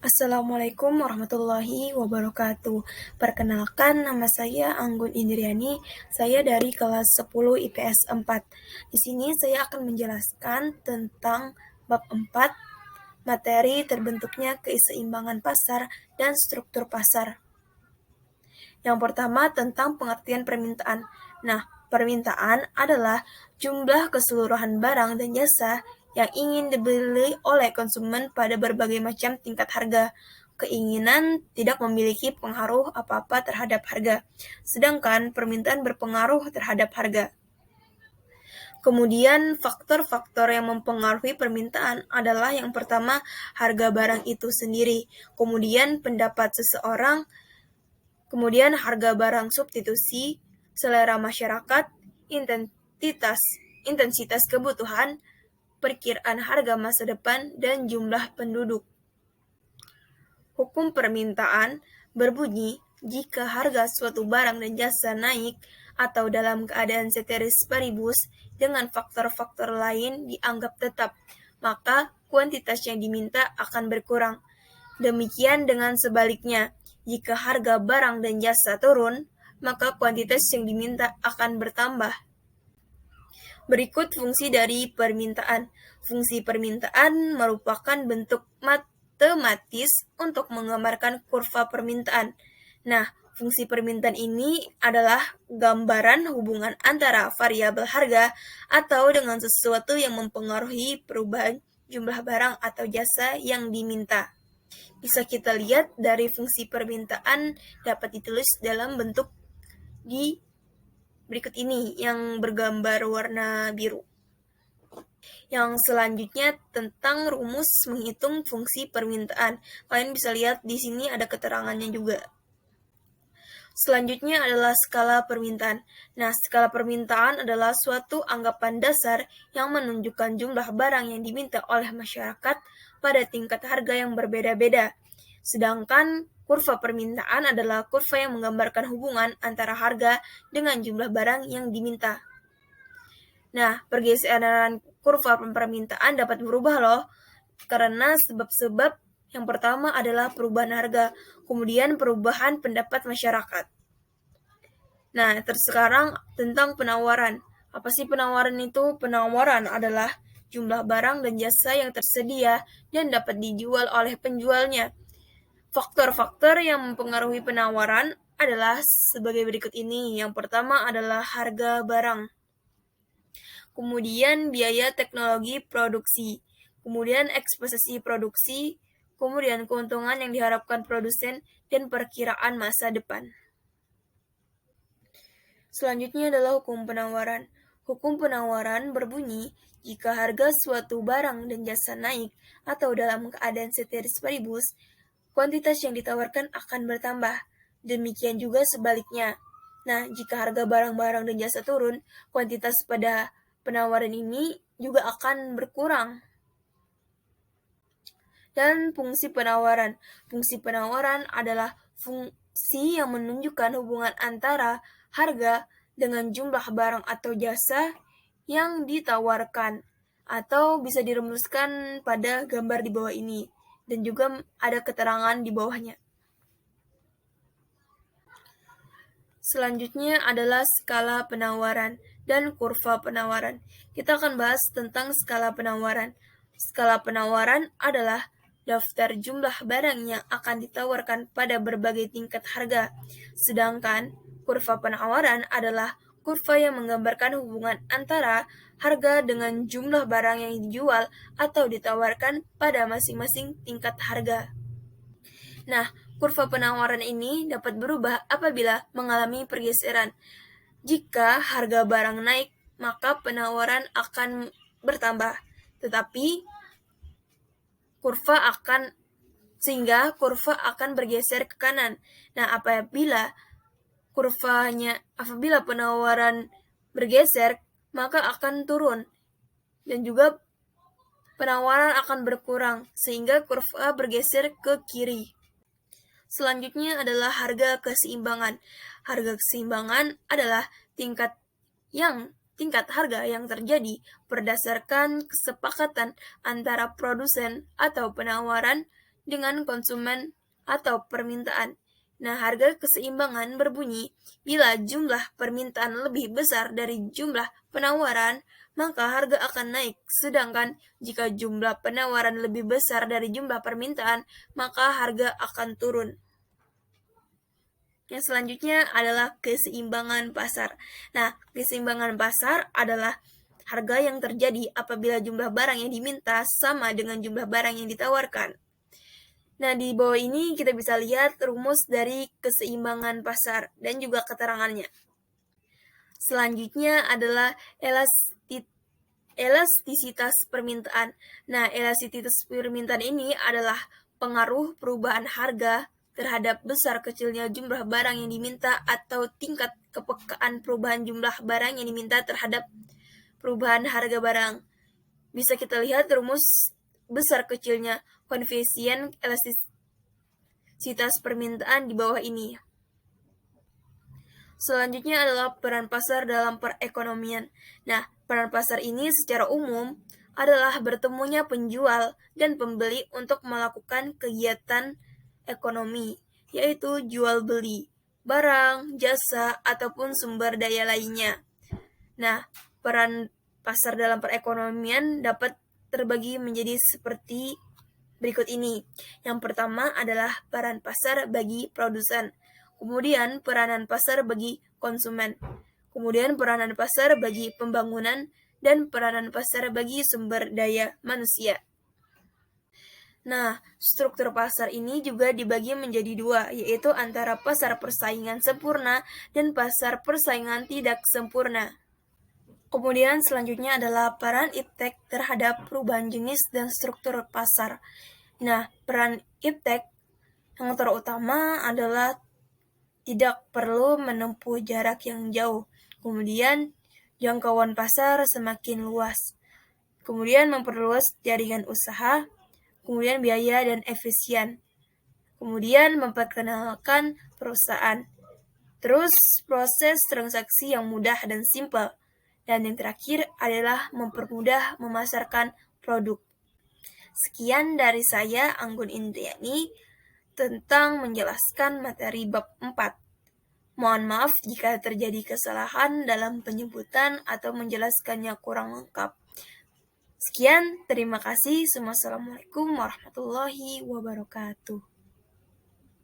Assalamualaikum warahmatullahi wabarakatuh. Perkenalkan, nama saya Anggun Indriani. Saya dari kelas 10 IPS 4. Di sini saya akan menjelaskan tentang bab 4, materi terbentuknya keseimbangan pasar dan struktur pasar. Yang pertama tentang pengertian permintaan. Nah, permintaan adalah jumlah keseluruhan barang dan jasa yang ingin dibeli oleh konsumen pada berbagai macam tingkat harga. Keinginan tidak memiliki pengaruh apa-apa terhadap harga, sedangkan permintaan berpengaruh terhadap harga. Kemudian faktor-faktor yang mempengaruhi permintaan adalah yang pertama harga barang itu sendiri, kemudian pendapat seseorang, kemudian harga barang substitusi, selera masyarakat, intensitas kebutuhan, perkiraan harga masa depan, dan jumlah penduduk. Hukum permintaan berbunyi, jika harga suatu barang dan jasa naik atau dalam keadaan ceteris paribus dengan faktor-faktor lain dianggap tetap, maka kuantitas yang diminta akan berkurang. Demikian dengan sebaliknya, jika harga barang dan jasa turun, maka kuantitas yang diminta akan bertambah. Berikut fungsi dari permintaan. Fungsi permintaan merupakan bentuk matematis untuk menggambarkan kurva permintaan. Nah, fungsi permintaan ini adalah gambaran hubungan antara variabel harga atau dengan sesuatu yang mempengaruhi perubahan jumlah barang atau jasa yang diminta. Bisa kita lihat dari fungsi permintaan dapat ditulis dalam bentuk di berikut ini yang bergambar warna biru. Yang selanjutnya tentang rumus menghitung fungsi permintaan. Kalian bisa lihat di sini ada keterangannya juga. Selanjutnya adalah skala permintaan. Nah, skala permintaan adalah suatu anggapan dasar yang menunjukkan jumlah barang yang diminta oleh masyarakat pada tingkat harga yang berbeda-beda. Sedangkan kurva permintaan adalah kurva yang menggambarkan hubungan antara harga dengan jumlah barang yang diminta. Nah, pergeseran kurva permintaan dapat berubah loh, karena sebab-sebab yang pertama adalah perubahan harga, kemudian perubahan pendapat masyarakat. Nah, sekarang tentang penawaran. Apa sih penawaran itu? Penawaran adalah jumlah barang dan jasa yang tersedia dan dapat dijual oleh penjualnya. Faktor-faktor yang mempengaruhi penawaran adalah sebagai berikut ini. Yang pertama adalah harga barang. Kemudian biaya teknologi produksi. Kemudian eksposisi produksi. Kemudian keuntungan yang diharapkan produsen dan perkiraan masa depan. Selanjutnya adalah hukum penawaran. Hukum penawaran berbunyi, jika harga suatu barang dan jasa naik atau dalam keadaan ceteris paribus, kuantitas yang ditawarkan akan bertambah. Demikian juga sebaliknya. Nah, jika harga barang-barang dan jasa turun, kuantitas pada penawaran ini juga akan berkurang. Dan fungsi penawaran. Fungsi penawaran adalah fungsi yang menunjukkan hubungan antara harga dengan jumlah barang atau jasa yang ditawarkan, atau bisa dirumuskan pada gambar di bawah ini. Dan juga ada keterangan di bawahnya. Selanjutnya adalah skala penawaran dan kurva penawaran. Kita akan bahas tentang skala penawaran. Skala penawaran adalah daftar jumlah barang yang akan ditawarkan pada berbagai tingkat harga. Sedangkan kurva penawaran adalah kurva yang menggambarkan hubungan antara harga dengan jumlah barang yang dijual atau ditawarkan pada masing-masing tingkat harga. Nah, kurva penawaran ini dapat berubah apabila mengalami pergeseran. Jika harga barang naik, maka penawaran akan bertambah, tetapi sehingga kurva akan bergeser ke kanan. Nah, apabila penawaran bergeser, maka akan turun. Dan juga penawaran akan berkurang, sehingga kurva bergeser ke kiri. Selanjutnya adalah harga keseimbangan. Harga keseimbangan adalah tingkat harga yang terjadi berdasarkan kesepakatan antara produsen atau penawaran dengan konsumen atau permintaan. Nah, harga keseimbangan berbunyi bila jumlah permintaan lebih besar dari jumlah penawaran, maka harga akan naik. Sedangkan jika jumlah penawaran lebih besar dari jumlah permintaan, maka harga akan turun. Yang selanjutnya adalah keseimbangan pasar. Nah, keseimbangan pasar adalah harga yang terjadi apabila jumlah barang yang diminta sama dengan jumlah barang yang ditawarkan. Nah, di bawah ini kita bisa lihat rumus dari keseimbangan pasar dan juga keterangannya. Selanjutnya adalah elastisitas permintaan. Nah, elastisitas permintaan ini adalah pengaruh perubahan harga terhadap besar kecilnya jumlah barang yang diminta atau tingkat kepekaan perubahan jumlah barang yang diminta terhadap perubahan harga barang. Bisa kita lihat rumus besar kecilnya koefisien elastisitas permintaan di bawah ini. Selanjutnya adalah peran pasar dalam perekonomian. Nah, peran pasar ini secara umum adalah bertemunya penjual dan pembeli untuk melakukan kegiatan ekonomi, yaitu jual beli barang, jasa, ataupun sumber daya lainnya. Nah, peran pasar dalam perekonomian dapat terbagi menjadi seperti berikut ini. Yang pertama adalah peran pasar bagi produsen, kemudian peranan pasar bagi konsumen, kemudian peranan pasar bagi pembangunan, dan peranan pasar bagi sumber daya manusia. Nah, struktur pasar ini juga dibagi menjadi dua, yaitu antara pasar persaingan sempurna dan pasar persaingan tidak sempurna. Kemudian selanjutnya adalah peran iptek terhadap perubahan jenis dan struktur pasar. Nah, peran iptek yang terutama adalah tidak perlu menempuh jarak yang jauh. Kemudian jangkauan pasar semakin luas. Kemudian memperluas jaringan usaha, kemudian biaya dan efisien. Kemudian memperkenalkan perusahaan. Terus proses transaksi yang mudah dan simpel. Dan yang terakhir adalah mempermudah memasarkan produk. Sekian dari saya, Anggun Indriani, tentang menjelaskan materi bab 4. Mohon maaf jika terjadi kesalahan dalam penyebutan atau menjelaskannya kurang lengkap. Sekian, terima kasih. Wassalamualaikum warahmatullahi wabarakatuh.